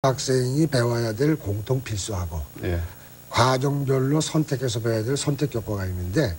학생이 배워야 될 공통 필수하고 예. 과정별로 선택해서 배워야 될 선택 교과가 있는데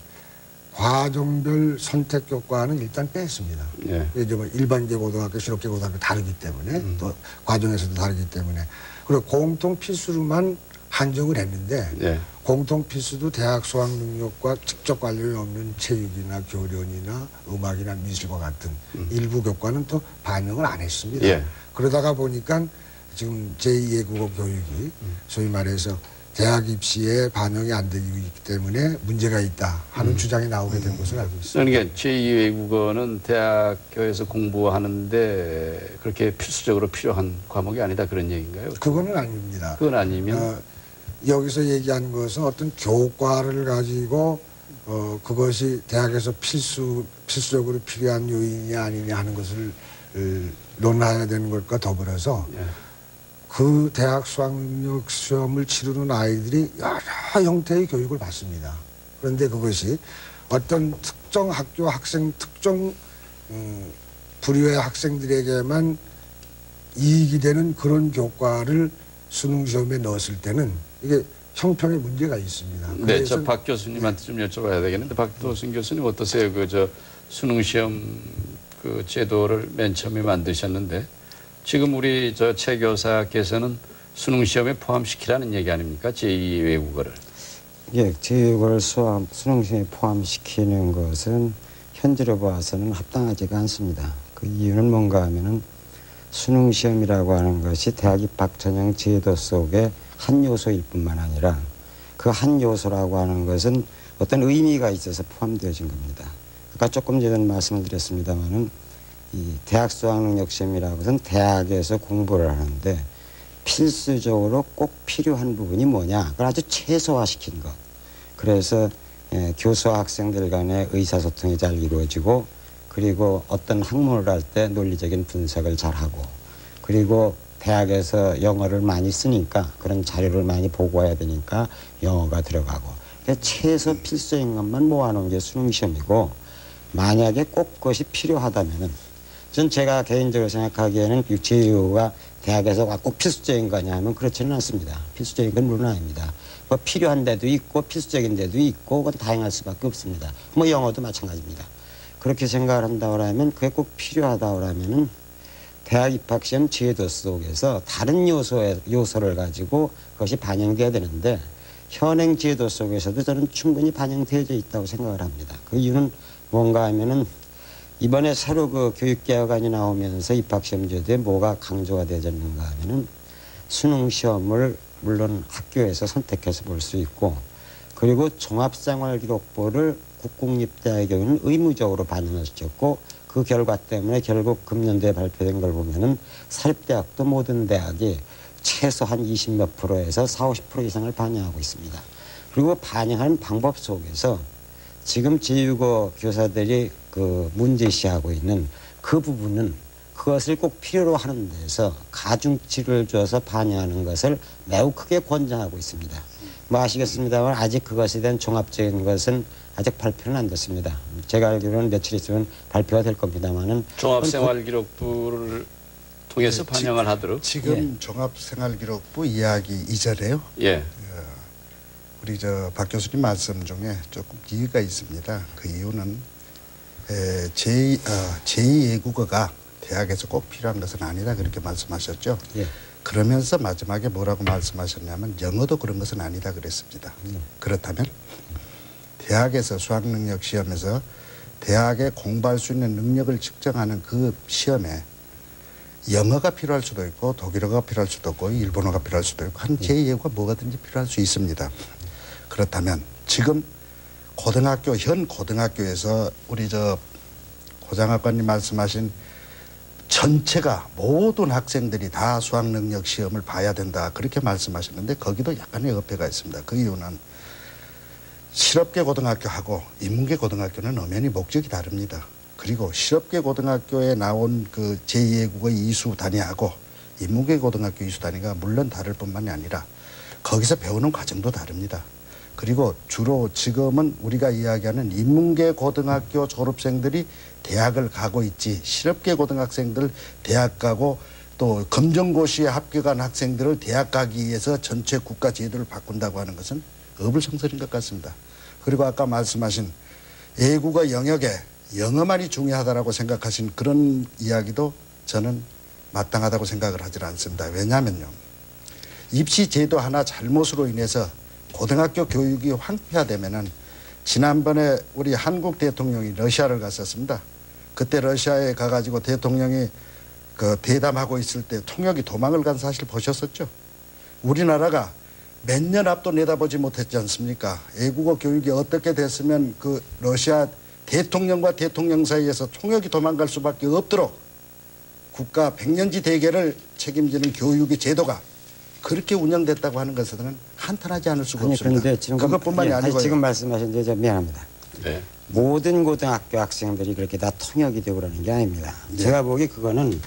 과정별 선택 교과는 일단 뺐습니다. 예. 이제 뭐 일반계 고등학교, 실업계 고등학교 다르기 때문에 또 과정에서도 다르기 때문에 그리고 공통 필수로만 한정을 했는데 예. 공통 필수도 대학 수학 능력과 직접 관련이 없는 체육이나 교련이나 음악이나 미술과 같은 일부 교과는 또 반영을 안 했습니다. 예. 그러다가 보니까 지금 제2외국어 교육이 소위 말해서 대학 입시에 반영이 안 되고 있기 때문에 문제가 있다 하는 주장이 나오게 된 것을 알고 있습니다. 그러니까 제2외국어는 대학교에서 공부하는데 그렇게 필수적으로 필요한 과목이 아니다 그런 얘기인가요? 그거는 아닙니다. 그건 아니면 여기서 얘기하는 것은 어떤 교과를 가지고 그것이 대학에서 필수적으로 필요한 요인이 아니냐 하는 것을 논해야 되는 것과 더불어서 예. 그 대학 수학능력 시험을 치르는 아이들이 여러 형태의 교육을 받습니다. 그런데 그것이 어떤 특정 학교 학생, 특정 부류의 학생들에게만 이익이 되는 그런 교과를 수능시험에 넣었을 때는 이게 형평에 문제가 있습니다. 네, 저 박 교수님한테 좀 여쭤봐야 되겠는데 박도순 교수님 어떠세요? 그 수능시험 그 제도를 맨 처음에 만드셨는데 지금 우리 최 교사께서는 수능시험에 포함시키라는 얘기 아닙니까? 제2외국어를. 예, 제2외국어를 수능시험에 포함시키는 것은 현재로 봐서는 합당하지가 않습니다. 그 이유는 뭔가 하면은 수능시험이라고 하는 것이 대학 입학 전형 제도 속의 한 요소일 뿐만 아니라 그 한 요소라고 하는 것은 어떤 의미가 있어서 포함되어진 겁니다. 아까 조금 전에 말씀을 드렸습니다마는 이 대학 수학능력 시험이라고 해서는 대학에서 공부를 하는데 필수적으로 꼭 필요한 부분이 뭐냐? 그걸 아주 최소화시킨 것. 그래서 교수와 학생들 간의 의사소통이 잘 이루어지고 그리고 어떤 학문을 할 때 논리적인 분석을 잘하고 그리고 대학에서 영어를 많이 쓰니까 그런 자료를 많이 보고해야 되니까 영어가 들어가고 그러니까 최소 필수적인 것만 모아놓은 게 수능시험이고 만약에 꼭 그것이 필요하다면은 전 제가 개인적으로 생각하기에는 제2외국어가 대학에서 꼭 필수적인 거냐 하면 그렇지는 않습니다. 필수적인 건 물론 아닙니다. 뭐 필요한 데도 있고 필수적인 데도 있고 그건 다양할 수밖에 없습니다. 뭐 영어도 마찬가지입니다. 그렇게 생각을 한다고 하면 그게 꼭 필요하다고 하면은 대학 입학시험 제도 속에서 다른 요소를 가지고 그것이 반영돼야 되는데 현행 제도 속에서도 저는 충분히 반영되어져 있다고 생각을 합니다. 그 이유는 뭔가 하면은 이번에 새로 그 교육개혁안이 나오면서 입학시험 제도에 뭐가 강조가 되어졌는가 하면은 수능시험을 물론 학교에서 선택해서 볼 수 있고 그리고 종합생활기록부를 국공립대학의 경우는 의무적으로 반영을 시켰고 그 결과 때문에 결국 금년도에 발표된 걸 보면은 사립대학도 모든 대학이 최소 한 20몇 %에서 40, 50% 이상을 반영하고 있습니다. 그리고 반영하는 방법 속에서 지금 제2외국어 교사들이 그 문제시하고 있는 그 부분은 그것을 꼭 필요로 하는 데서 가중치를 줘서 반영하는 것을 매우 크게 권장하고 있습니다. 뭐 아시겠습니다만 아직 그것에 대한 종합적인 것은 아직 발표는 안 됐습니다. 제가 알기로는 며칠 있으면 발표가 될 겁니다만은 종합생활기록부를 통해서 반영을 하도록 지금 종합생활기록부 이야기 이전에요. 예. 우리 박 교수님 말씀 중에 조금 이유가 있습니다. 그 이유는 제2외국어가 대학에서 꼭 필요한 것은 아니다 그렇게 말씀하셨죠. 예. 그러면서 마지막에 뭐라고 말씀하셨냐면 영어도 그런 것은 아니다 그랬습니다. 그렇다면 대학에서 수학능력 시험에서 대학에 공부할 수 있는 능력을 측정하는 그 시험에 영어가 필요할 수도 있고 독일어가 필요할 수도 있고 일본어가 필요할 수도 있고 한 제2외국어가 뭐가든지 필요할 수 있습니다. 그렇다면 지금 현 고등학교에서 우리 고장학관님 말씀하신 전체가 모든 학생들이 다 수학능력 시험을 봐야 된다 그렇게 말씀하셨는데 거기도 약간의 어폐가 있습니다. 그 이유는 실업계 고등학교하고 인문계 고등학교는 엄연히 목적이 다릅니다. 그리고 실업계 고등학교에 나온 그 제2외국어 이수 단위하고 인문계 고등학교 이수 단위가 물론 다를 뿐만이 아니라 거기서 배우는 과정도 다릅니다. 그리고 주로 지금은 우리가 이야기하는 인문계 고등학교 졸업생들이 대학을 가고 있지 실업계 고등학생들 대학 가고 또 검정고시에 합격한 학생들을 대학 가기 위해서 전체 국가 제도를 바꾼다고 하는 것은 어불성설인 것 같습니다. 그리고 아까 말씀하신 외국어 영역에 영어만이 중요하다고 생각하신 그런 이야기도 저는 마땅하다고 생각을 하지 않습니다. 왜냐하면요, 입시 제도 하나 잘못으로 인해서 고등학교 교육이 황폐화되면은, 지난번에 우리 한국 대통령이 러시아를 갔었습니다. 그때 러시아에 가가지고 대통령이 그 대담하고 있을 때 통역이 도망을 간 사실 보셨었죠? 우리나라가 몇 년 앞도 내다보지 못했지 않습니까? 외국어 교육이 어떻게 됐으면 그 러시아 대통령과 대통령 사이에서 통역이 도망갈 수밖에 없도록 국가 백년지 대계를 책임지는 교육의 제도가 그렇게 운영됐다고 하는 것은 한탄하지 않을 수가 없습니다. 그런데 지금 그것뿐만이 아니고요. 지금 말씀하신 데 미안합니다. 네. 모든 고등학교 학생들이 그렇게 다 통역이 되고 그러는 게 아닙니다. 네. 제가 보기 그거는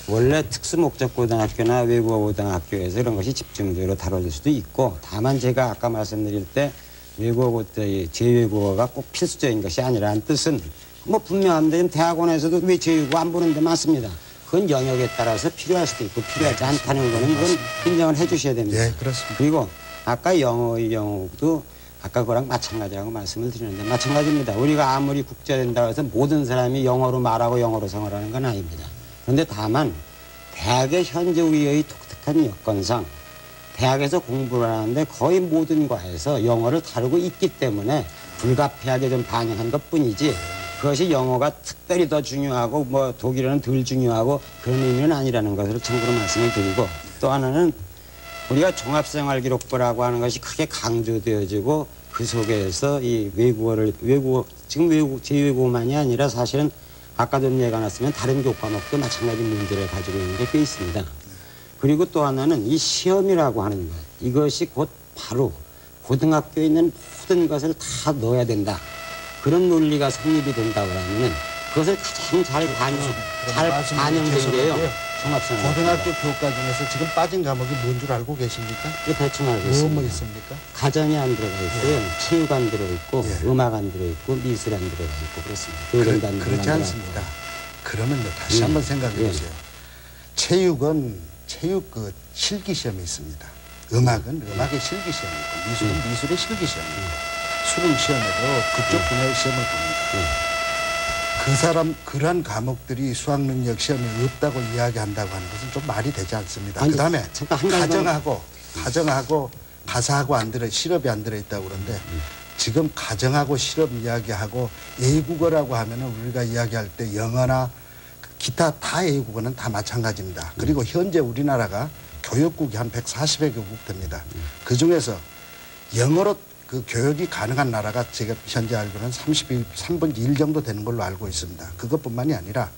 원래 특수목적 고등학교나 외국어 고등학교에서 이런 것이 집중적으로 다뤄질 수도 있고, 다만 제가 아까 말씀드릴 때 외국어 제외국어가 꼭 필수적인 것이 아니라는 뜻은 뭐 분명합니다. 지금 대학원에서도 왜 제외국어 안 보는 데 많습니다. 그건 영역에 따라서 필요할 수도 있고 필요하지 않다는 거는 그건 인정을 해 주셔야 됩니다. 네, 그렇습니다. 그리고 아까 영어의 경우도 아까 그거랑 마찬가지라고 말씀을 드리는데, 마찬가지입니다. 우리가 아무리 국제된다고 해서 모든 사람이 영어로 말하고 영어로 생활하는 건 아닙니다. 그런데 다만 대학의 현재 우리의 독특한 여건상 대학에서 공부를 하는데 거의 모든 과에서 영어를 다루고 있기 때문에 불가피하게 좀 반영한 것뿐이지, 그것이 영어가 특별히 더 중요하고 뭐 독일어는 덜 중요하고 그런 의미는 아니라는 것을 참고로 말씀을 드리고, 또 하나는 우리가 종합생활기록부라고 하는 것이 크게 강조되어지고 그 속에서 이 지금 제외국어만이 아니라 사실은 아까도 얘기가 났으면 다른 교과목도 마찬가지 문제를 가지고 있는 게 꽤 있습니다. 그리고 또 하나는 이 시험이라고 하는 것, 이것이 곧 바로 고등학교에 있는 모든 것을 다 넣어야 된다. 그런 논리가 성립이 된다고 하면 그것을 가장 잘 반영된 게요. 종합생활. 고등학교 교과 중에서 지금 빠진 과목이 뭔 줄 알고 계십니까? 대충 알고 있습니다. 뭐 있습니까? 가정이 안 들어가 있고요. 체육 안 들어있고, 음악 안 들어있고, 미술 안 들어가 있고 그렇습니다. 그렇지 않습니다. 그러면요, 다시 한번 생각해 보세요. 체육은 체육 그 실기 시험이 있습니다. 음악은 음악의 실기 시험이고, 미술은 미술의 실기 시험입니다. 수능 시험에도 그쪽 분야의 시험을 봅니다. 그러한 과목들이 수학능력 시험에 없다고 이야기한다고 하는 것은 좀 말이 되지 않습니다. 그 다음에 가정하고 가사하고 실업이 안 들어있다고 그러는데, 지금 가정하고 실업 이야기하고 외국어라고 하면은 우리가 이야기할 때 영어나 기타 다 외국어는 다 마찬가지입니다. 그리고 현재 우리나라가 교육국이 한 140여 개국 됩니다. 그 중에서 영어로 그 교육이 가능한 나라가 제가 현재 알고는 3분의 1 정도 되는 걸로 알고 있습니다. 그것뿐만이 아니라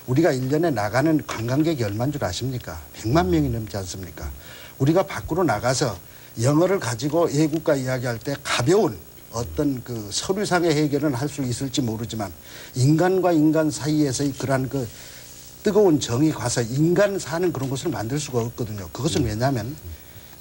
우리가 1년에 나가는 관광객이 얼마인 줄 아십니까? 100만 명이 넘지 않습니까? 우리가 밖으로 나가서 영어를 가지고 외국과 이야기할 때 가벼운 어떤 그 서류상의 해결은 할 수 있을지 모르지만, 인간과 인간 사이에서의 그러한 그 뜨거운 정이 가서 인간 사는 그런 것을 만들 수가 없거든요. 그것은 왜냐하면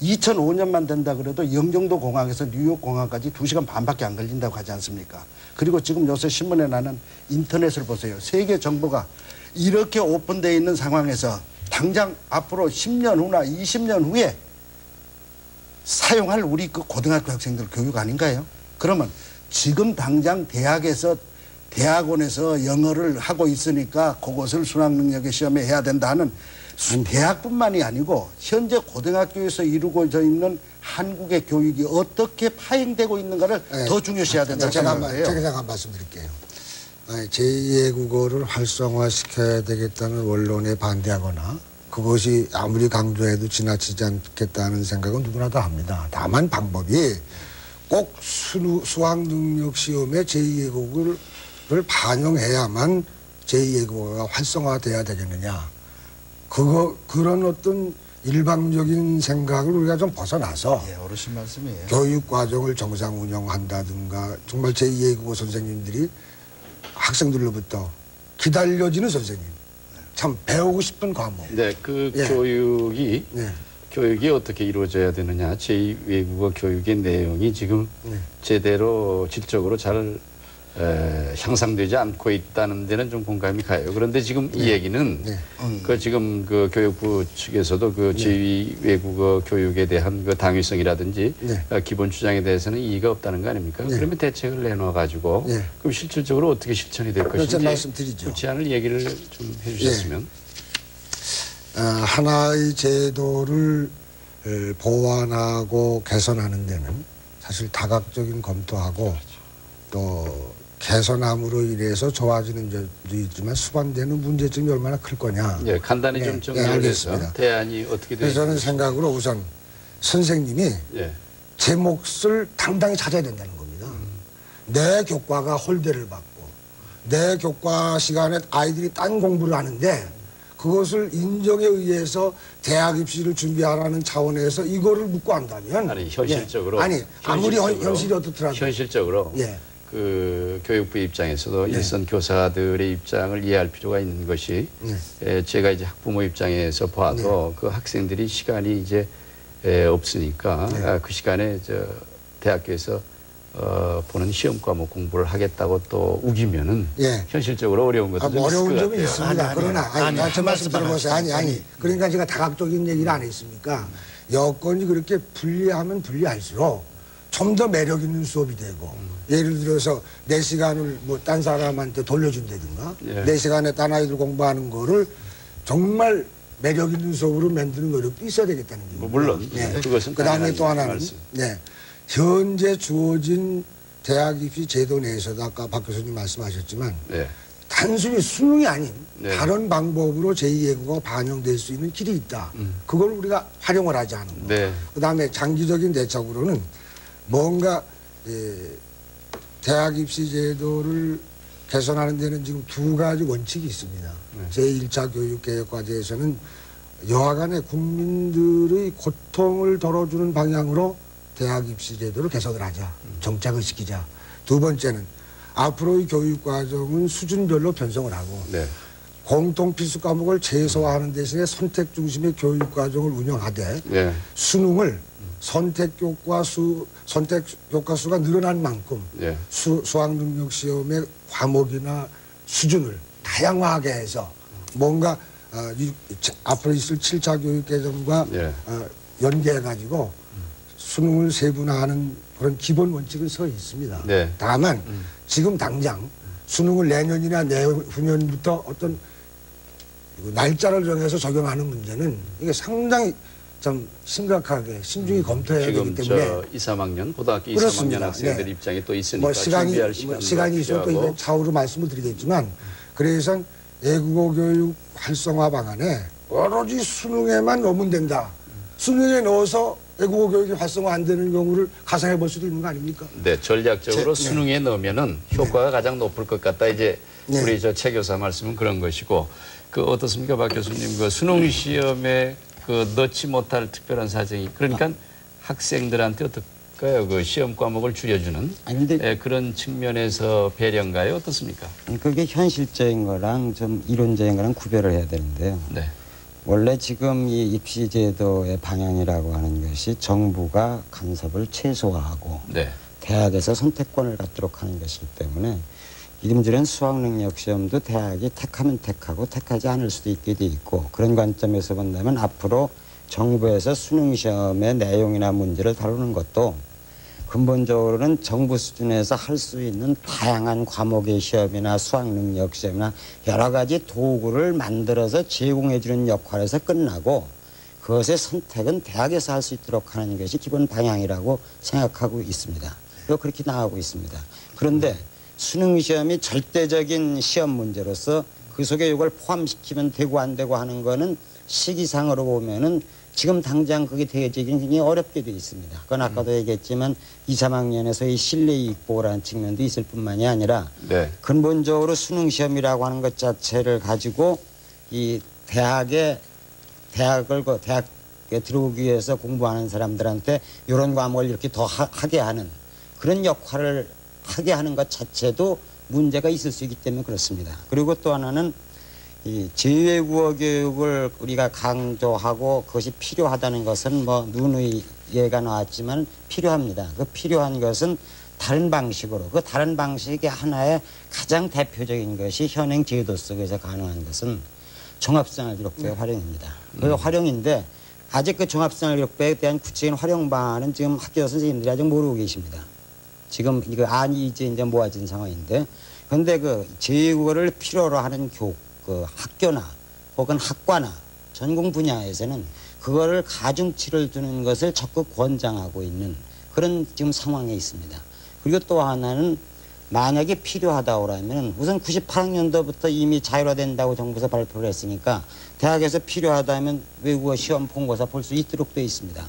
2005년만 된다 그래도 영종도 공항에서 뉴욕 공항까지 2시간 반밖에 안 걸린다고 하지 않습니까? 그리고 지금 요새 신문에 나는 인터넷을 보세요. 세계 정보가 이렇게 오픈되어 있는 상황에서 당장 앞으로 10년 후나 20년 후에 사용할 우리 그 고등학교 학생들 교육 아닌가요? 그러면 지금 당장 대학원에서 영어를 하고 있으니까 그것을 수학능력의 시험에 해야 된다는, 대학뿐만이 아니고 현재 고등학교에서 이루어져 있는 한국의 교육이 어떻게 파행되고 있는가를 더 중요시해야 된다고 생각해요. 제가 잠깐 말씀드릴게요. 제2외국어를 활성화시켜야 되겠다는 원론에 반대하거나 그것이 아무리 강조해도 지나치지 않겠다는 생각은 누구나 다 합니다. 다만 방법이 꼭 수학능력 시험에 제2외국어를 반영해야만 제2외국어가 활성화돼야 되겠느냐. 그런 어떤 일방적인 생각을 우리가 좀 벗어나서, 어르신 말씀이에요. 교육 과정을 정상 운영한다든가, 정말 제2외국어 선생님들이 학생들로부터 기다려지는 선생님, 참 배우고 싶은 과목. 네, 그 교육이 어떻게 이루어져야 되느냐, 제2외국어 교육의 내용이 지금 제대로 질적으로 잘 향상되지 않고 있다는 데는 좀 공감이 가요. 그런데 지금 이 얘기는 그 지금 그 교육부 측에서도 그 제2 외국어 교육에 대한 그 당위성이라든지 기본 주장에 대해서는 이의가 없다는 거 아닙니까? 그러면 대책을 내놔 가지고 그럼 실질적으로 어떻게 실천이 될 것인지 말씀드리죠. 그 제안을 얘기를 좀 해주셨으면. 하나의 제도를 보완하고 개선하는 데는 사실 다각적인 검토하고 또 개선함으로 인해서 좋아지는 점도 있지만 수반되는 문제점이 얼마나 클 거냐. 예, 간단히 좀 정리를 해서 대안이 어떻게 되는지. 저는 생각으로 우선 선생님이 제 몫을 당당히 찾아야 된다는 겁니다. 내 교과가 홀대를 받고 내 교과 시간에 아이들이 딴 공부를 하는데 그것을 인정에 의해서 대학 입시를 준비하라는 차원에서 이거를 묻고 한다면 아니 현실적으로 아무리 현실이 어떻더라도 현실적으로 그 교육부 입장에서도 일선 교사들의 입장을 이해할 필요가 있는 것이 제가 이제 학부모 입장에서 봐도 그 학생들이 시간이 이제 없으니까 그 시간에 저 대학교에서 보는 시험 과목 공부를 하겠다고 또 우기면은 현실적으로 어려운 것도 좀 어려운 있을 것 점이 같아요. 있습니다. 그러나 저 말씀 들어보세요. 그러니까 제가 다각적인 얘기를 안 했습니까? 여건이 그렇게 불리하면 불리할수록 좀 더 매력 있는 수업이 되고 예를 들어서 내 시간을 뭐 딴 사람한테 돌려준다든가 내 시간에 딴 아이들 공부하는 거를 정말 매력 있는 수업으로 만드는 노력도 있어야 되겠다는 얘기입니다. 물론 그것은 그다음에 또 하나는 현재 주어진 대학 입시 제도 내에서도 아까 박 교수님 말씀하셨지만 단순히 수능이 아닌 다른 방법으로 제2외국어가 반영될 수 있는 길이 있다. 그걸 우리가 활용을 하지 않은 거. 그다음에 장기적인 대책으로는 뭔가 대학 입시 제도를 개선하는 데는 지금 두 가지 원칙이 있습니다. 제1차 교육개혁과제에서는 여하간의 국민들의 고통을 덜어주는 방향으로 대학 입시 제도를 개선을 하자. 정착을 시키자. 두 번째는 앞으로의 교육 과정은 수준별로 편성을 하고 공통 필수 과목을 최소화하는 대신에 선택 중심의 교육 과정을 운영하되 수능을 선택 교과 수가 늘어난 만큼 수학 능력 시험의 과목이나 수준을 다양화하게 해서 뭔가 앞으로 있을 7차 교육 개정과 연계해 가지고 수능을 세분화하는 그런 기본 원칙은 서 있습니다. 다만 지금 당장 수능을 내년이나 내후년부터 어떤 날짜를 정해서 적용하는 문제는 이게 상당히 좀 심각하게 신중히 검토해야 되기 때문에 지금 2, 3학년 고등학교 2, 3학년 학생들 입장이 또 있으니까 시간이 있으면 또 차후로 말씀을 드리겠지만 그래서 외국어 교육 활성화 방안에 오로지 수능에만 넣으면 된다. 수능에 넣어서 외국어 교육이 활성화 안 되는 경우를 가상해 볼 수도 있는 거 아닙니까? 전략적으로 수능에 넣으면은 효과가 가장 높을 것 같다. 이제 우리 저 최 교사 말씀은 그런 것이고 그 어떻습니까, 박 교수님? 그 수능 시험에 그 넣지 못할 특별한 사정이 그러니까 학생들한테 어떨까요? 그 시험 과목을 줄여주는 그런 측면에서 배려인가요? 어떻습니까? 그게 현실적인 거랑 좀 이론적인 거랑 구별을 해야 되는데요. 원래 지금 이 입시제도의 방향이라고 하는 것이 정부가 간섭을 최소화하고 대학에서 선택권을 갖도록 하는 것이기 때문에 이름저런 수학능력 시험도 대학이 택하면 택하고 택하지 않을 수도 있게 돼 있고 그런 관점에서 본다면 앞으로 정부에서 수능시험의 내용이나 문제를 다루는 것도 근본적으로는 정부 수준에서 할 수 있는 다양한 과목의 시험이나 수학능력 시험이나 여러 가지 도구를 만들어서 제공해 주는 역할에서 끝나고 그것의 선택은 대학에서 할 수 있도록 하는 것이 기본 방향이라고 생각하고 있습니다. 그리고 그렇게 나가고 있습니다. 그런데 수능시험이 절대적인 시험 문제로서 그 속에 이걸 포함시키면 되고 안 되고 하는 거는 시기상으로 보면은 지금 당장 그게 되어지기는 굉장히 어렵게 되어 있습니다. 그건 아까도 얘기했지만 2, 3학년에서의 실내 이익 보호라는 측면도 있을 뿐만이 아니라 근본적으로 수능시험이라고 하는 것 자체를 가지고 이 대학에 들어오기 위해서 공부하는 사람들한테 이런 과목을 이렇게 더 하게 하는 그런 역할을 하게 하는 것 자체도 문제가 있을 수 있기 때문에 그렇습니다. 그리고 또 하나는 이 제2외국어 교육을 우리가 강조하고 그것이 필요하다는 것은 뭐 누누이 예가 나왔지만 필요합니다. 그 필요한 것은 다른 방식으로 그 다른 방식의 하나의 가장 대표적인 것이 현행 제도 속에서 가능한 것은 종합생활기록부의 활용입니다. 그 활용인데 아직 그 종합생활기록부에 대한 구체적인 활용 방안은 지금 학교 선생님들이 아직 모르고 계십니다. 지금 이거 안이 이제 모아진 상황인데, 그런데 그 제2국어를 필요로 하는 그 학교나 혹은 학과나 전공 분야에서는 그거를 가중치를 두는 것을 적극 권장하고 있는 그런 지금 상황에 있습니다. 그리고 또 하나는 만약에 필요하다고 하면 우선 98학년도부터 이미 자율화된다고 정부에서 발표를 했으니까 대학에서 필요하다면 외국어 시험 본고사 볼 수 있도록 되어 있습니다.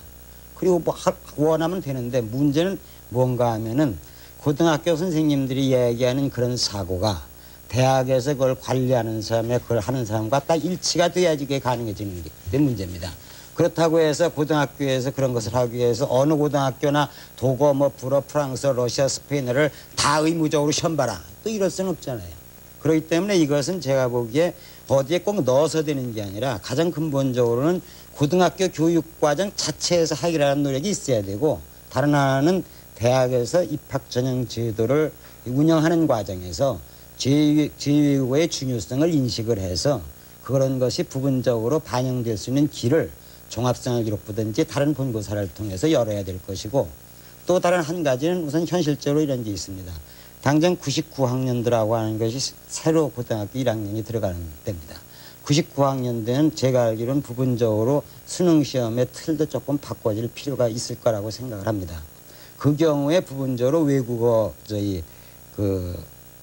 그리고 뭐 원하면 되는데 문제는 뭔가 하면은 고등학교 선생님들이 얘기하는 그런 사고가 대학에서 그걸 관리하는 사람과 그걸 하는 사람과 딱 일치가 돼야지 그게 가능해지는 게 문제입니다. 그렇다고 해서 고등학교에서 그런 것을 하기 위해서 어느 고등학교나 독어, 불어, 프랑스어, 러시아, 스페인어를 다 의무적으로 시험 봐라. 또 이럴 수는 없잖아요. 그렇기 때문에 이것은 제가 보기에 어디에 꼭 넣어서 되는 게 아니라 가장 근본적으로는 고등학교 교육과정 자체에서 하기라는 노력이 있어야 되고, 다른 하나는 대학에서 입학 전형 제도를 운영하는 과정에서 제2외국어의 중요성을 인식을 해서 그런 것이 부분적으로 반영될 수 있는 길을 종합생활기록부든지 다른 본고사를 통해서 열어야 될 것이고, 또 다른 한 가지는 우선 현실적으로 이런 게 있습니다. 당장 99학년도라고 하는 것이 새로 고등학교 1학년이 들어가는 때입니다. 99학년대는 제가 알기로는 부분적으로 수능시험의 틀도 조금 바꿔질 필요가 있을 거라고 생각을 합니다. 그 경우에 부분적으로 외국어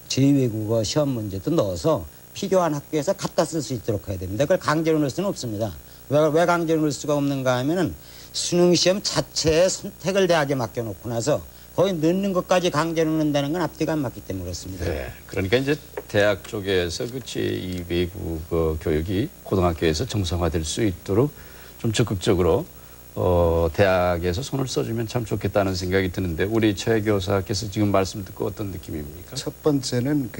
제2외국어 시험 문제도 넣어서 필요한 학교에서 갖다 쓸 수 있도록 해야 됩니다. 그걸 강제로 넣을 수는 없습니다. 왜 강제로 넣을 수가 없는가 하면은 수능시험 자체의 선택을 대학에 맡겨놓고 나서 거의 넣는 것까지 강제로 넣는다는 건 앞뒤가 안 맞기 때문에 그렇습니다. 네. 그러니까 이제 대학 쪽에서 그 제2외국어 교육이 고등학교에서 정상화될 수 있도록 좀 적극적으로 대학에서 손을 써주면 참 좋겠다는 생각이 드는데, 우리 최 교사께서 지금 말씀 듣고 어떤 느낌입니까? 첫 번째는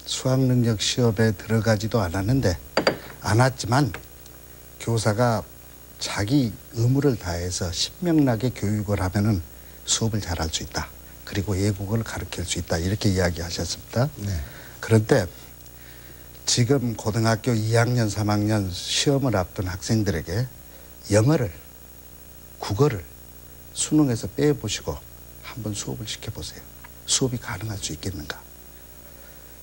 수학능력 시험에 들어가지도 않았지만 교사가 자기 의무를 다해서 신명나게 교육을 하면은 수업을 잘할 수 있다. 그리고 외국어를 가르칠 수 있다. 이렇게 이야기하셨습니다. 네. 그런데 지금 고등학교 2학년, 3학년 시험을 앞둔 학생들에게 영어를, 국어를 수능에서 빼보시고 한번 수업을 시켜보세요. 수업이 가능할 수 있겠는가?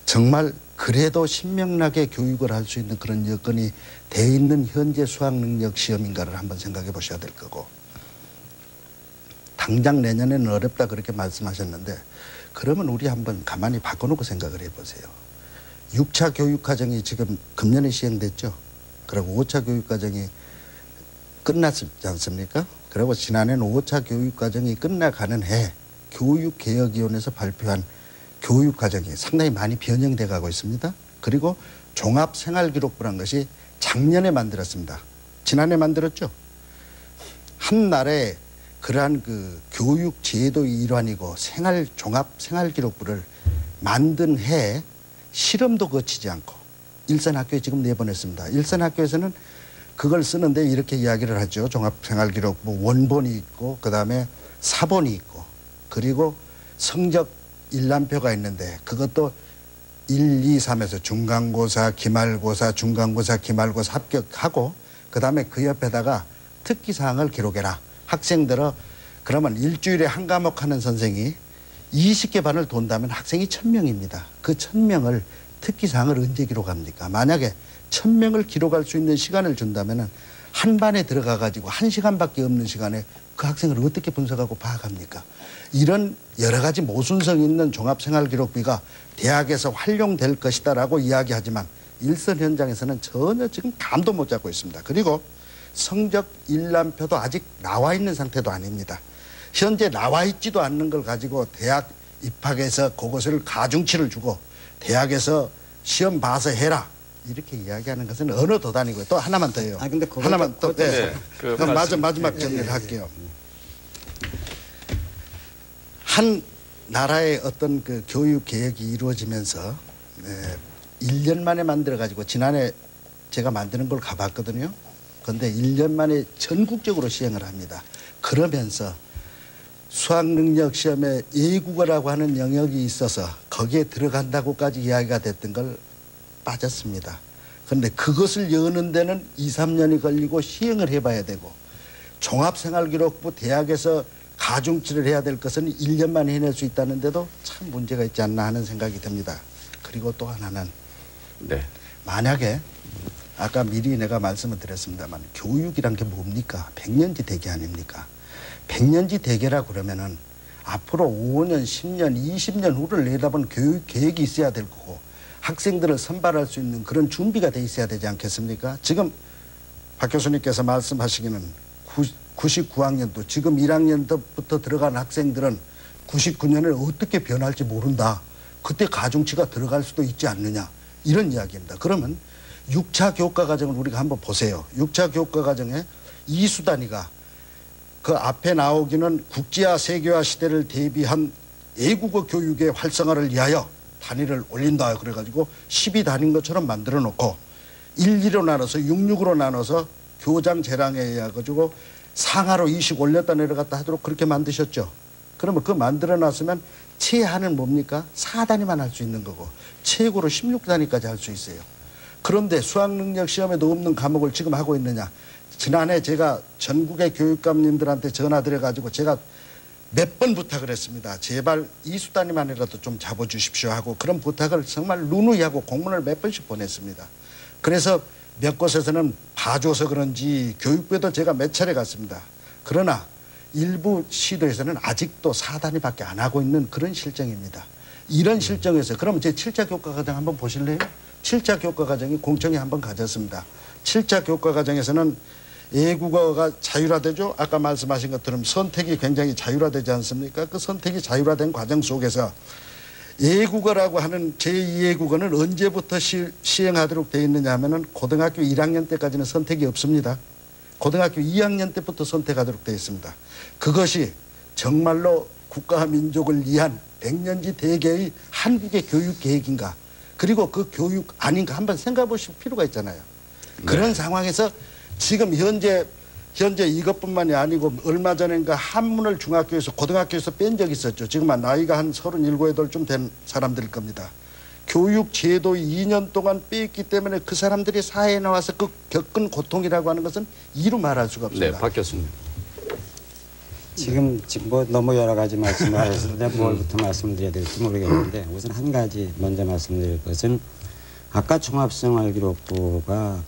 정말 그래도 신명나게 교육을 할 수 있는 그런 여건이 돼 있는 현재 수학능력 시험인가를 한번 생각해 보셔야 될 거고, 당장 내년에는 어렵다 그렇게 말씀하셨는데, 그러면 우리 한번 가만히 바꿔놓고 생각을 해보세요. 6차 교육과정이 지금 금년에 시행됐죠. 그리고 5차 교육과정이 끝났지 않습니까? 그리고 지난해는 5차 교육과정이 끝나가는 해 교육개혁위원회에서 발표한 교육과정이 상당히 많이 변형돼 가고 있습니다. 그리고 종합생활기록부란 것이 작년에 만들었습니다. 지난해 만들었죠. 한 나라의 그러한 교육 제도의 일환이고 종합생활기록부를 만든 해에 실험도 거치지 않고 일선학교에 지금 내보냈습니다. 일선학교에서는 그걸 쓰는데 이렇게 이야기를 하죠. 종합생활기록부 원본이 있고 그다음에 사본이 있고 그리고 성적 일람표가 있는데 그것도 1, 2, 3에서 중간고사, 기말고사, 중간고사, 기말고사 합격하고 그다음에 그 옆에다가 특기사항을 기록해라. 학생들은 그러면 일주일에 한 과목 하는 선생이 20개 반을 돈다면 학생이 1000명입니다. 그 1000명을 특기사항을 언제 기록합니까? 만약에 1000명을 기록할 수 있는 시간을 준다면 한 반에 들어가 가지고 1시간밖에 없는 시간에 그 학생을 어떻게 분석하고 파악합니까? 이런 여러 가지 모순성 있는 종합생활기록부가 대학에서 활용될 것이다라고 이야기하지만 일선 현장에서는 전혀 지금 감도 못 잡고 있습니다. 그리고 성적 일람표도 아직 나와 있는 상태도 아닙니다. 현재 나와 있지도 않는 걸 가지고 대학 입학해서 그것을 가중치를 주고 대학에서 시험 봐서 해라. 이렇게 이야기하는 것은 어느 도단이고요. 또 하나만 더요. 근데 하나만 또. 네. 그럼 마지막 정리를 할게요. 한 나라의 어떤 그 교육 개혁이 이루어지면서 1년 만에 만들어 가지고 지난해 제가 만드는 걸 가봤거든요. 그런데 1년 만에 전국적으로 시행을 합니다. 그러면서 수학능력 시험에 예국어라고 하는 영역이 있어서 거기에 들어간다고까지 이야기가 됐던 걸 빠졌습니다. 그런데 그것을 여는 데는 2, 3년이 걸리고 시행을 해봐야 되고 종합생활기록부 대학에서 가중치를 해야 될 것은 1년만 해낼 수 있다는데도 참 문제가 있지 않나 하는 생각이 듭니다. 그리고 또 하나는 네. 만약에 아까 미리 내가 말씀을 드렸습니다만 교육이란 게 뭡니까? 100년지 대계 아닙니까? 100년지 대계라 그러면은 앞으로 5년, 10년, 20년 후를 내다본 교육 계획이 있어야 될 거고 학생들을 선발할 수 있는 그런 준비가 돼 있어야 되지 않겠습니까? 지금 박 교수님께서 말씀하시기는 99학년도 지금 1학년부터 들어간 학생들은 99년을 어떻게 변할지 모른다. 그때 가중치가 들어갈 수도 있지 않느냐. 이런 이야기입니다. 그러면 6차 교과과정을 우리가 한번 보세요. 6차 교과과정에 이수 단위가 그 앞에 나오기는 국제화 세계화 시대를 대비한 애국어 교육의 활성화를 위하여 단위를 올린다. 그래가지고 12단위인 것처럼 만들어 놓고 1, 2로 나눠서 6, 6으로 나눠서 교장 재량에 의해 가지고 상하로 20 올렸다 내려갔다 하도록 그렇게 만드셨죠. 그러면 그 만들어 놨으면 최하는 뭡니까? 4단위만 할 수 있는 거고 최고로 16단위까지 할 수 있어요. 그런데 수학능력 시험에도 없는 과목을 지금 하고 있느냐. 지난해 제가 전국의 교육감님들한테 전화드려가지고 제가 몇 번 부탁을 했습니다. 제발 이수 단위만이라도 좀 잡아주십시오 하고 그런 부탁을 정말 누누이 하고 공문을 몇 번씩 보냈습니다. 그래서 몇 곳에서는 봐줘서 그런지 교육부에도 제가 몇 차례 갔습니다. 그러나 일부 시도에서는 아직도 4단위밖에 안 하고 있는 그런 실정입니다. 이런 실정에서 그럼 제 7차 교과과정 한번 보실래요? 7차 교과과정이 공청회 한번 가졌습니다. 7차 교과과정에서는 애국어가 자율화되죠. 아까 말씀하신 것처럼 선택이 굉장히 자율화되지 않습니까? 그 선택이 자율화된 과정 속에서 애국어라고 하는 제2애국어는 언제부터 시행하도록 되어 있느냐 하면은 고등학교 1학년 때까지는 선택이 없습니다. 고등학교 2학년 때부터 선택하도록 되어 있습니다. 그것이 정말로 국가와 민족을 위한 100년지 대계의 한국의 교육 계획인가? 그리고 그 교육 아닌가 한번 생각해 보실 필요가 있잖아요. 그런 상황에서 지금 현재 이것뿐만이 아니고 얼마 전인가 한문을 중학교에서 고등학교에서 뺀 적이 있었죠. 지금 나이가 한 37, 8좀 된 사람들일 겁니다. 교육 제도 2년 동안 뺐기 때문에 그 사람들이 사회에 나와서 그 겪은 고통이라고 하는 것은 이루 말할 수가 없습니다. 네, 박 교수님. 지금 뭐 너무 여러 가지 말씀을 하셨는데 뭘부터 말씀드려야 될지 모르겠는데 우선 한 가지 먼저 말씀드릴 것은 아까 종합생활기록부가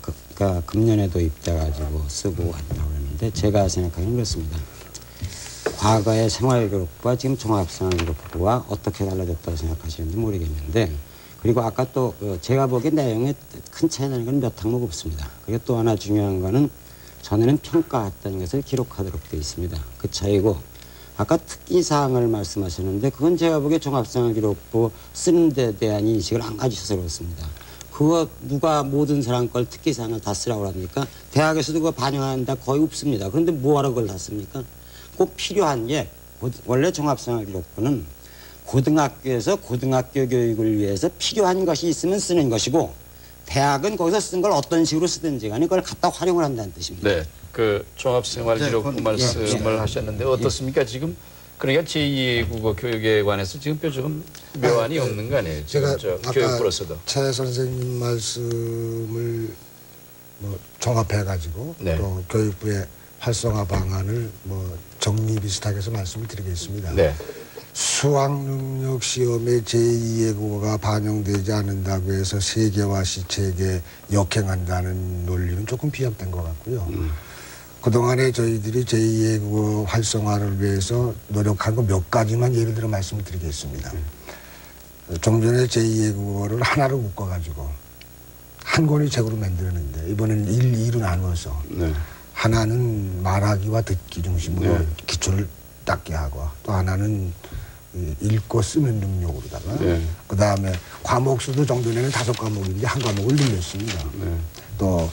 금년에 도입돼가지고 쓰고 간다고 했는데 제가 생각하기는 그렇습니다. 과거의 생활기록부와 지금 종합생활기록부가 어떻게 달라졌다고 생각하시는지 모르겠는데 그리고 아까 또 제가 보기엔 내용에 큰 차이 나는 건 몇 항목 없습니다. 그리고 또 하나 중요한 거는 전에는 평가했던 것을 기록하도록 되어 있습니다. 그 차이고 아까 특기사항을 말씀하셨는데 그건 제가 보기에 종합생활기록부 쓰는 데 대한 인식을 안 가지셔서 그렇습니다. 그거 누가 모든 사람 걸 특기사항을 다 쓰라고 합니까? 대학에서도 그거 반영한다 거의 없습니다. 그런데 뭐하러 그걸 다 씁니까? 꼭 필요한 게 원래 종합생활기록부는 고등학교에서 고등학교 교육을 위해서 필요한 것이 있으면 쓰는 것이고 대학은 거기서 쓴 걸 어떤 식으로 쓰든지 간에 그걸 갖다 활용을 한다는 뜻입니다. 네, 그 종합생활기록부 네, 말씀을 하셨는데 어떻습니까? 지금 그러니까 제2국어 교육에 관해서 지금 조금 묘안이 없는 거 아니에요? 제가 지금 아까 교육부로서도. 최 선생님 말씀을 뭐 종합해가지고 네. 또 교육부의 활성화 방안을 뭐 정리 비슷하게 해서 말씀을 드리겠습니다. 네. 수학능력 시험에 제2외국어가 반영되지 않는다고 해서 세계화 시책에 역행한다는 논리는 조금 비약된 것 같고요. 그동안에 저희들이 제2외국어 활성화를 위해서 노력한 거 몇 가지만 예를 들어 말씀을 드리겠습니다. 좀 전에 제2외국어를 하나로 묶어가지고 한 권의 책으로 만들었는데 이번에는 1, 2로 나눠서 네. 하나는 말하기와 듣기 중심으로 네. 기초를 닦게 하고 또 하나는 읽고 쓰는 능력으로다가 네. 그 다음에 과목 수도 정도에는 5과목인데 한 과목을 늘렸습니다. 네. 또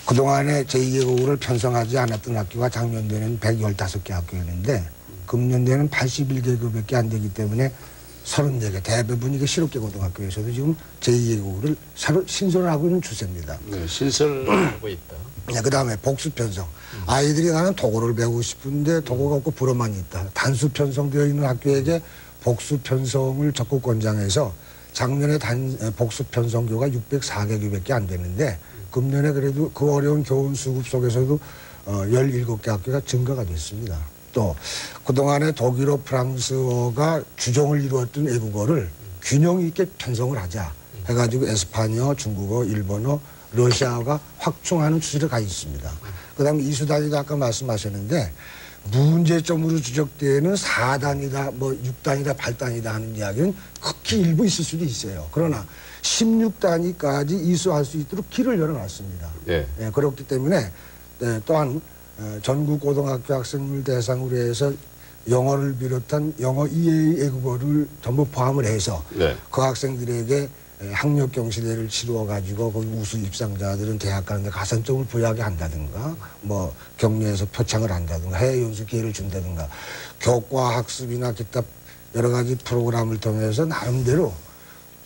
그동안에 제2외국어를 편성하지 않았던 학교가 작년도에는 115개 학교였는데 금년도에는 81개국밖에 안 되기 때문에 34개, 대부분 이게 실업계 고등학교에서도 지금 제2외국어를 새로 신설하고 있는 추세입니다. 네, 신설하고 있다. 네, 그 다음에 복수 편성. 아이들이 나는 독어를 배우고 싶은데 독어가 없고 불어만 있다. 단수 편성되어 있는 학교에게 복수 편성을 적극 권장해서 작년에 복수 편성교가 604개교밖에 안 됐는데 금년에 그래도 그 어려운 교훈 수급 속에서도 17개 학교가 증가가 됐습니다. 또 그동안에 독일어, 프랑스어가 주종을 이루었던 외국어를 균형 있게 편성을 하자 해가지고 에스파니어, 중국어, 일본어, 러시아어가 확충하는 추세를 가 있습니다. 그 다음에 이수단이도 아까 말씀하셨는데 문제점으로 지적되는 4단이다, 뭐 6단이다, 8단이다 하는 이야기는 극히 일부 있을 수도 있어요. 그러나 16단위까지 이수할 수 있도록 길을 열어놨습니다. 네. 네, 그렇기 때문에 또한 전국 고등학교 학생을 대상으로 해서 영어를 비롯한 영어 이외의 외국어를 전부 포함을 해서 네. 그 학생들에게 학력 경시대를 치루어 가지고 거기 우수 입상자들은 대학 가는데 가산점을 부여하게 한다든가 뭐 격려해서 표창을 한다든가 해외 연수 기회를 준다든가 교과 학습이나 기타 여러 가지 프로그램을 통해서 나름대로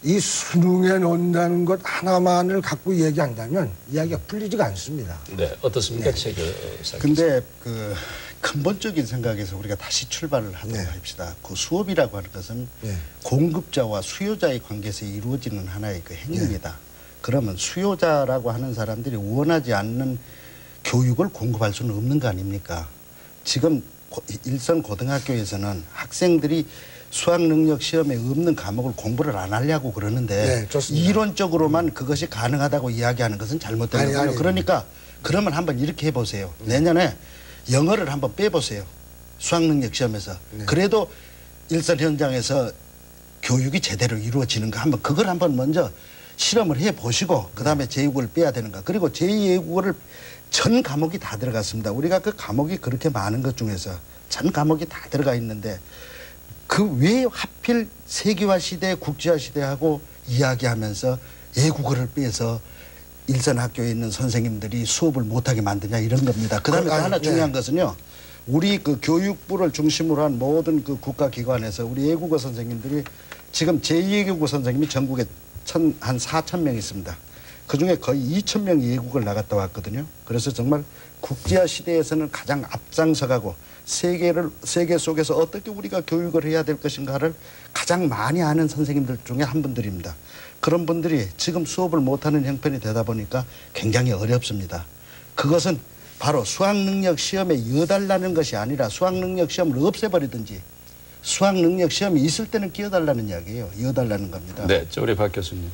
이 수능에 넣는다는 것 하나만을 갖고 얘기한다면 이야기가 풀리지가 않습니다. 네, 어떻습니까, 최 교사? 근데 그 근본적인 생각에서 우리가 다시 출발을 하도록 네. 합시다. 그 수업이라고 하는 것은 네. 공급자와 수요자의 관계에서 이루어지는 하나의 그 행위입니다. 그러면 수요자라고 하는 사람들이 원하지 않는 교육을 공급할 수는 없는 거 아닙니까? 지금 일선 고등학교에서는 학생들이 수학능력 시험에 없는 과목을 공부를 안 하려고 그러는데 네, 좋습니다. 이론적으로만 그것이 가능하다고 이야기하는 것은 잘못된 거고요. 그러니까 그러면 한번 이렇게 해보세요. 내년에 영어를 한번 빼보세요. 수학능력 시험에서. 네. 그래도 일선 현장에서 교육이 제대로 이루어지는가 한번 그걸 한번 먼저 실험을 해보시고 그 다음에 제2국어를 빼야 되는가. 그리고 제2외국어를 전 과목이 다 들어갔습니다. 우리가 그 과목이 그렇게 많은 것 중에서 전 과목이 다 들어가 있는데 그 왜 하필 세계화 시대, 국제화 시대하고 이야기하면서 외국어를 빼서 일선 학교에 있는 선생님들이 수업을 못하게 만드냐 이런 겁니다. 그 다음에 또 하나 중요한 것은요. 우리 그 교육부를 중심으로 한 모든 그 국가기관에서 우리 외국어 선생님들이 지금 제2외국어 선생님이 전국에 한 4,000명 있습니다. 그중에 거의 2,000명이 외국을 나갔다 왔거든요. 그래서 정말 국제화 시대에서는 가장 앞장서가고 세계 속에서 어떻게 우리가 교육을 해야 될 것인가를 가장 많이 아는 선생님들 중에 한 분들입니다. 그런 분들이 지금 수업을 못하는 형편이 되다 보니까 굉장히 어렵습니다. 그것은 바로 수학능력 시험에 이어달라는 것이 아니라 수학능력 시험을 없애버리든지 수학능력 시험이 있을 때는 끼어달라는 이야기예요. 이어달라는 겁니다. 네, 우리 박 교수님.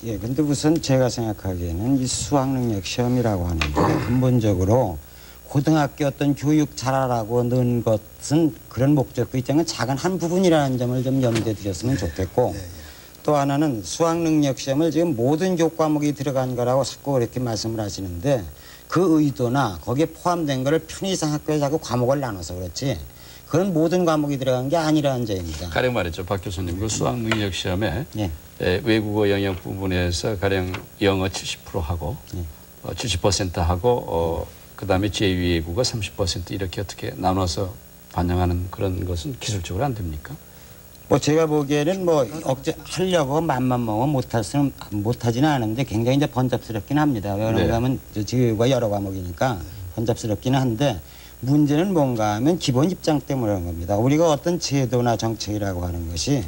예, 근데 우선 제가 생각하기에는 이 수학능력 시험이라고 하는 게 근본적으로 고등학교 어떤 교육 잘하라고 넣은 것은 그런 목적도 있지만 작은 한 부분이라는 점을 좀 염두에 두셨으면 좋겠고 또 하나는 수학능력 시험을 지금 모든 교과목이 들어간 거라고 자꾸 그렇게 말씀을 하시는데 그 의도나 거기에 포함된 거를 편의상 학교에 자꾸 과목을 나눠서 그렇지 그런 모든 과목이 들어간 게 아니라는 점입니다. 가령 말이죠, 박 교수님. 그 수학능력 시험에 예. 외국어 영역 부분에서 가령 영어 70% 하고 70% 하고 그다음에 제2외국어 30% 이렇게 어떻게 나눠서 반영하는 그런 것은 기술적으로 안 됩니까? 뭐 제가 보기에는 뭐 억제 하려고 맘만 먹으면 못하지는 않은데 굉장히 이제 번잡스럽긴 합니다. 왜 그런가 하면 제2외국어 여러 과목이니까 번잡스럽기는 한데 문제는 뭔가 하면 기본 입장 때문에 그런 겁니다. 우리가 어떤 제도나 정책이라고 하는 것이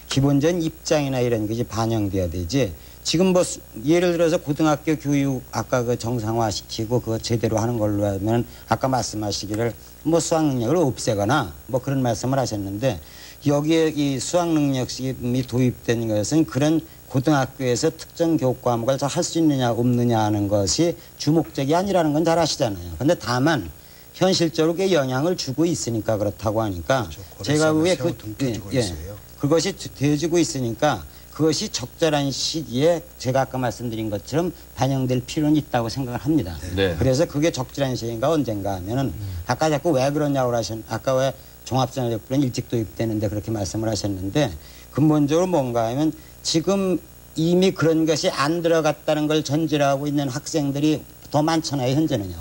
기본적인 입장이나 이런 것이 반영돼야 되지. 지금 뭐 예를 들어서 고등학교 교육 아까 그 정상화 시키고 그거 제대로 하는 걸로 하면 아까 말씀하시기를 뭐 수학 능력을 없애거나 뭐 그런 말씀을 하셨는데 여기에 이 수학 능력 시험이 도입된 것은 그런 고등학교에서 특정 교육 과목을 할 수 있느냐 없느냐 하는 것이 주목적이 아니라는 건 잘 아시잖아요. 근데 다만 현실적으로 그게 영향을 주고 있으니까 그렇다고 하니까 그렇죠. 제가 왜 그것이 되어지고 있으니까 그것이 적절한 시기에 제가 아까 말씀드린 것처럼 반영될 필요는 있다고 생각을 합니다. 네. 그래서 그게 적절한 시기가 언젠가 하면은 아까 자꾸 왜 그러냐고 아까 왜 종합전형적부는 일찍 도입되는데 그렇게 말씀을 하셨는데 근본적으로 뭔가 하면 지금 이미 그런 것이 안 들어갔다는 걸 전제로 하고 있는 학생들이 더 많잖아요, 현재는요.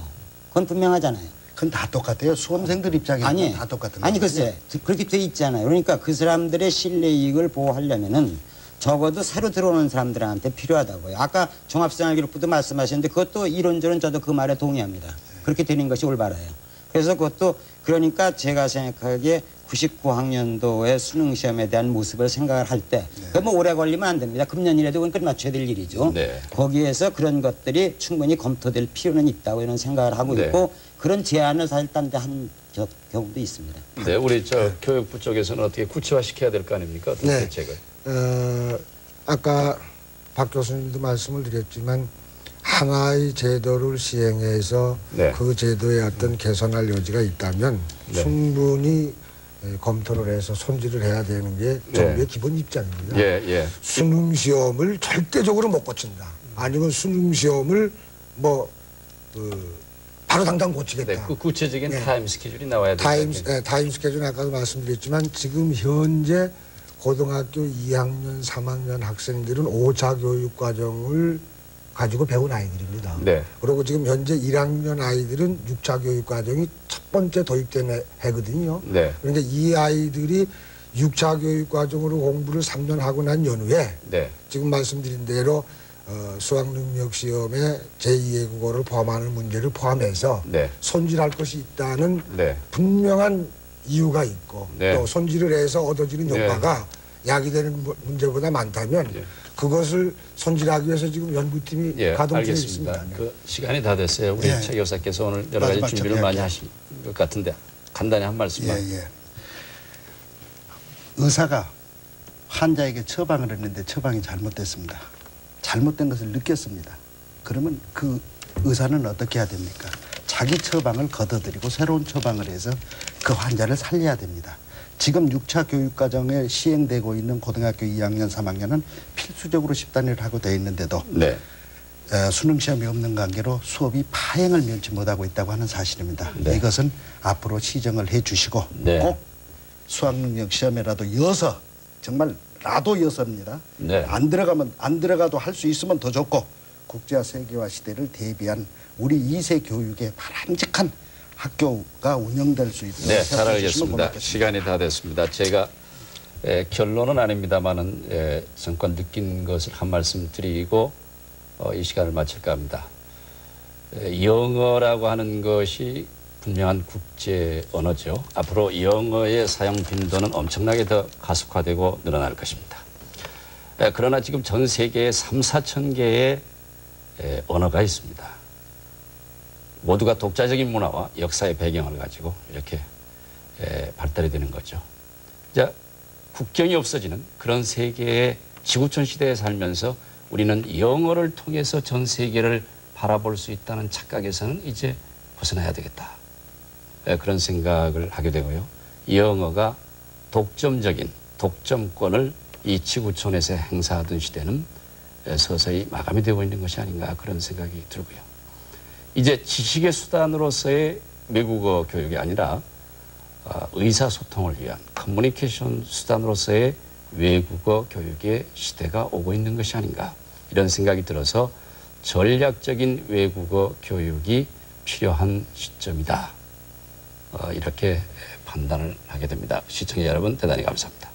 그건 분명하잖아요. 그건 다 똑같아요. 수험생들 입장에서는 다 똑같은 아니 거죠. 글쎄 그렇게 돼 있잖아요. 그러니까 그 사람들의 실내 이익을 보호하려면은 적어도 새로 들어오는 사람들한테 필요하다고요. 아까 종합생활기록부도 말씀하셨는데 그것도 이론적으로 저도 그 말에 동의합니다. 그렇게 되는 것이 올바라요. 그래서 그것도 그러니까 제가 생각하기에 99학년도의 수능시험에 대한 모습을 생각을 할 때 뭐 오래 걸리면 안 됩니다. 금년이라도 그건 끝맞춰야 될 일이죠. 네. 거기에서 그런 것들이 충분히 검토될 필요는 있다고 이런 생각을 하고 네. 있고 그런 제안을 사실 딴 데 한 경우도 있습니다. 네, 우리 교육부 쪽에서는 어떻게 구체화시켜야 될 거 아닙니까? 어떤 네. 대책을. 아까 박 교수님도 말씀을 드렸지만 하나의 제도를 시행해서 네. 그 제도에 어떤 개선할 여지가 있다면 네. 충분히 검토를 해서 손질을 해야 되는 게 정부의 기본 입장입니다. 예, 예. 수능 시험을 절대적으로 못 고친다. 아니면 수능 시험을 바로 당장 고치겠다. 네, 그 구체적인 네. 타임 스케줄이 나와야 되죠. 타임 스케줄은 아까도 말씀드렸지만 지금 현재 고등학교 2학년, 3학년 학생들은 5차 교육 과정을 가지고 배운 아이들입니다. 네. 그리고 지금 현재 1학년 아이들은 6차 교육 과정이 첫 번째 도입된 해거든요. 네. 그런데 이 아이들이 6차 교육 과정으로 공부를 3년 하고 난 연후에 네. 지금 말씀드린 대로 수학능력시험에 제2의 국어를 포함하는 문제를 포함해서 네. 손질할 것이 있다는 네. 분명한 이유가 있고 네. 또 손질을 해서 얻어지는 네. 효과가 야기되는 문제보다 많다면 예. 그것을 손질하기 위해서 지금 연구팀이 예, 가동 중에 알겠습니다. 있습니다. 네. 그 시간이 다 됐어요. 우리 예. 최 교사께서 오늘 여러 가지 마지막 준비를 많이 정리할게요. 하신 것 같은데 간단히 한 말씀만. 예. 의사가 환자에게 처방을 했는데 처방이 잘못됐습니다. 잘못된 것을 느꼈습니다. 그러면 그 의사는 어떻게 해야 됩니까? 자기 처방을 걷어들이고 새로운 처방을 해서 그 환자를 살려야 됩니다. 지금 6차 교육과정에 시행되고 있는 고등학교 2학년, 3학년은 필수적으로 10단위를 하고 되어 있는데도 네. 수능시험이 없는 관계로 수업이 파행을 면치 못하고 있다고 하는 사실입니다. 네. 이것은 앞으로 시정을 해 주시고 네. 꼭 수학능력 시험에라도 이어서 정말 라도 이어서입니다. 네. 안 들어가도 할 수 있으면 더 좋고 국제화 세계화 시대를 대비한 우리 2세 교육의 바람직한 학교가 운영될 수 있도록 네, 잘 협조해 주시면 알겠습니다. 고맙겠습니다. 시간이 다 됐습니다. 제가 결론은 아닙니다만은 잠깐 느낀 것을 한 말씀 드리고 이 시간을 마칠까 합니다. 영어라고 하는 것이 분명한 국제 언어죠. 앞으로 영어의 사용 빈도는 엄청나게 더 가속화되고 늘어날 것입니다. 그러나 지금 전 세계에 3, 4천 개의 언어가 있습니다. 모두가 독자적인 문화와 역사의 배경을 가지고 이렇게 발달이 되는 거죠. 자, 국경이 없어지는 그런 세계의 지구촌 시대에 살면서 우리는 영어를 통해서 전 세계를 바라볼 수 있다는 착각에서는 이제 벗어나야 되겠다. 그런 생각을 하게 되고요. 영어가 독점적인 독점권을 이 지구촌에서 행사하던 시대는 서서히 마감이 되고 있는 것이 아닌가 그런 생각이 들고요. 이제 지식의 수단으로서의 외국어 교육이 아니라 의사소통을 위한 커뮤니케이션 수단으로서의 외국어 교육의 시대가 오고 있는 것이 아닌가 이런 생각이 들어서 전략적인 외국어 교육이 필요한 시점이다. 이렇게 판단을 하게 됩니다. 시청자 여러분 대단히 감사합니다.